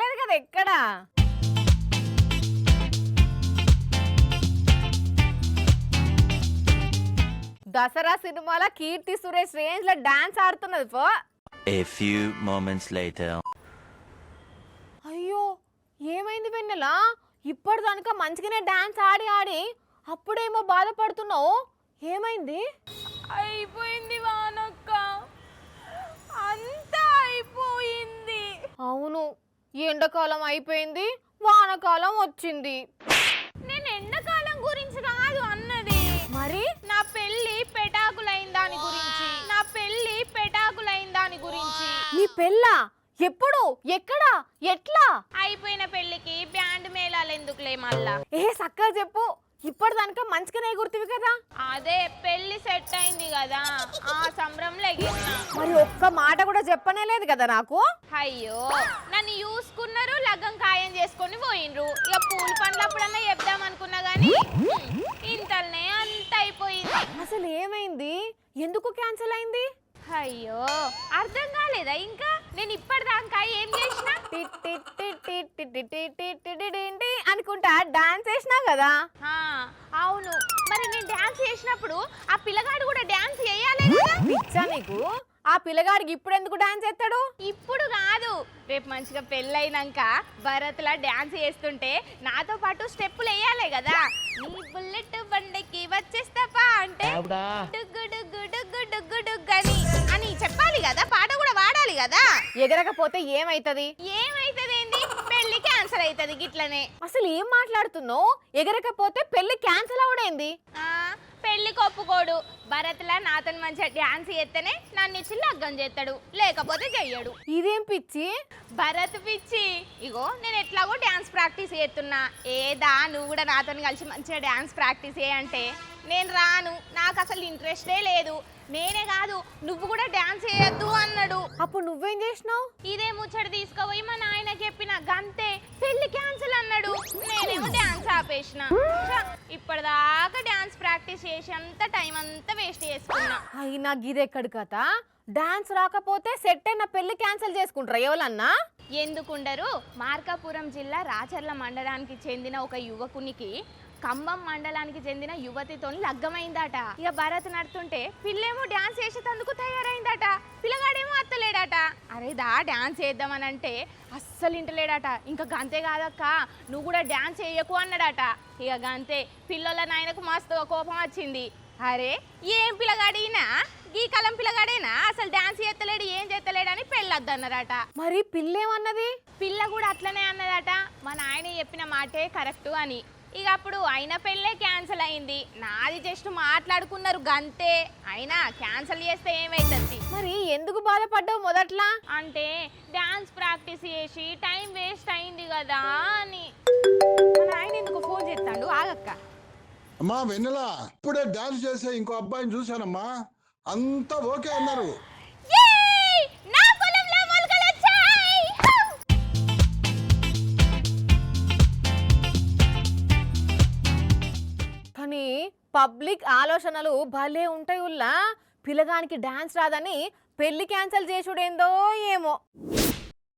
చూడలేదు కదా ఎక్కడ. దసరా సినిమాలో కీర్తి సురేష్ రేంజ్ లో డాన్స్ ఆడుతున్నది పో. A few moments later. అయ్యో ఏమైంది వెన్నెలా? ఇప్పటిదానిక మంచిగానే డాన్స్ ఆడి ఆడి అప్పుడేమో బాధపడుతున్నావు, ఏమైంది? అయిపోయింది వానక్క, అంతా అయిపోయింది. అవును, ఎండాకాలం అయిపోయింది, వానకాలం వచ్చింది. నేను ఎండాకాలం గురించి కాదు అన్నది, మరి నా పెళ్లి పెటాకులైన దాని గురించి, నా పెళ్లి పెటాకులైన దాని గురించి. నీ పెళ్ళా? ఎప్పుడు, ఎక్కడ, ఎట్లా? అయిపోయిన పెళ్లికి బ్యాండ్ మేళాలు ఎందుకులే మళ్ళా. సక్కగా చెప్పు, ఇప్పటిదానిక మంచిగానే గుర్తువి కదా. అదే పెళ్లి సెట్ అయింది కదా, ఆ సంబరంలో ఎగిరినా. మరి ఒక్క మాట కూడా చెప్పనే లేదు కదా నాకు. అయ్యో నన్ను చూసుకున్నారు, లగ్గం ఖాయం చేసుకొని పోయినరు. ఇక పూల పండ్లప్పుడన్నా చెప్దాం అనుకున్నా గానీ ఇంతల్నే అంత అయిపోయింది. అసలు ఏమైంది? ఎందుకు క్యాన్సిల్ అయింది? అయ్యో అర్థం కాలేదా ఇంకా? నేను ఇప్పటిదాకా ఏం చేసినా అనుకుంటా డాన్స్ చేసినా కదా. అవును, మరి నేను డాన్స్ చేసినప్పుడు ఆ పిల్లగాడు కూడా డాన్స్ చేయాలి కదా. పిచ్చా నీకు? ఆ పిల్లగాడికి ఇప్పుడు ఎందుకు డాన్స్ చేస్తాడు? ఇప్పుడు కాదు, రేపు మంచిగా పెళ్ళైనాక భరత్లా డాన్స్ చేస్తుంటే నాతో పాటు స్టెప్పులు వేయాలి కదా. నీ బుల్లెట్ బండికి వచ్చేస్తాపా అంటే డుగ్గు డుగ్గు డుగ్గు డుగ్గు డుగ్గు అని చెప్పాలి కదా, పాట కూడా వాడాలి కదా. ఎగరకపోతే ఏమైతది? ఏమైతది ఏంది? పెళ్లి క్యాన్సల్ అవుతుంది గిట్లనే. అసలు ఏం మాట్లాడుతున్నావు? ఎగరకపోతే పెళ్లి క్యాన్సిల్ అవడేంది? పెళ్లికి ఒప్పుకోడు. భరత్లా నాతో మంచిగా డాన్స్ చేస్తేనే నన్ను ఇచ్చి లగ్గం చేస్తాడు, లేకపోతే చెయ్యడు. ఇదేం పిచ్చి? భరత్ పిచ్చి. ఇగో నేను ఎట్లాగో డాన్స్ ప్రాక్టీస్ చేస్తున్నా, ఏదా నువ్వు కూడా నాతో కలిసి మంచిగా డాన్స్ ప్రాక్టీస్ చేయంటే నేను రాను, నాకు అసలు ఇంట్రెస్టే లేదు. నేనే కాదు నువ్వు కూడా డాన్స్ చేయొద్దు అన్నాడు. అప్పుడు నువ్వేం చేసినావు? ఇదే ముచ్చట తీసుకుపోయి మా నాయనకి చెప్పిన, గంతే పెళ్లి క్యాన్సిల్ అన్నాడు. నేనేమో డాన్స్ ఆపేసిన. ఇప్పటిదాకా డాన్స్ ప్రాక్టీస్ చేసి అంత టైం అంతా వేస్ట్ చేసుకున్నా. అయినా గిదెక్కడి కథ? డాన్స్ రాకపోతే సెట్ అయిన పెళ్లి క్యాన్సిల్ చేసుకుంటారా ఎవరన్నా? ఎందుకుండరు? మార్కాపురం జిల్లా రాచర్ల మండలానికి చెందిన ఒక యువకునికి ఖమ్మం మండలానికి చెందిన యువతితో లగ్గమైందట. ఇక భరత్ నడుతుంటే పిల్లేమో డాన్స్ చేసేందుకు తయారైందట, పిల్లగాడేమో అత్తలేడట. అరే దా డాన్స్ చేద్దామనంటే అస్సలు ఇంటలేడట. ఇంకా గంతే కాదక్క, నువ్వు కూడా డాన్స్ చేయకు అన్నాడట. ఇక గంతే పిల్లల నాయనకు మస్తు కోపం వచ్చింది. అరే ఏం పిల్లగాడినా, ఈ కాలం పిల్లగాడేనా అసలు డాన్స్ చేస్తలేడు, ఏం చేస్తలేడు అని పెళ్ళొద్దన్నారట. మరి పిల్లేమన్నది? పిల్ల కూడా అట్లనే అన్నదట, మా నాయన చెప్పిన మాటే కరెక్టు అని. ఇక అప్పుడు అయిన పెళ్ళే క్యాన్సిల్ అయింది. నాది జస్ట్ మాట్లాడుకున్నారు గంతే, అయినా క్యాన్సిల్ చేస్తే ఏమైతుంది? మరి ఎందుకు బాధపడ్డావు మొదట్లా? అంటే డాన్స్ ప్రాక్టీస్ చేసి టైం వేస్ట్ అయింది కదా అని. మా నాయన ఎందుకు ఫోన్ చేస్తాడు, ఆగక్క. అమ్మా వెన్నెలా, ఇప్పుడే డాన్స్ చేసే ఇంకో అబ్బాయిని చూశానమ్మా, అంతా ఓకే అన్నారు. కానీ పబ్లిక్ ఆలోచనలు భలే ఉంటాయి ఉల్లా. పిల్లగానికి డాన్స్ రాదని పెళ్లి క్యాన్సిల్ చేసుడేందో ఏమో.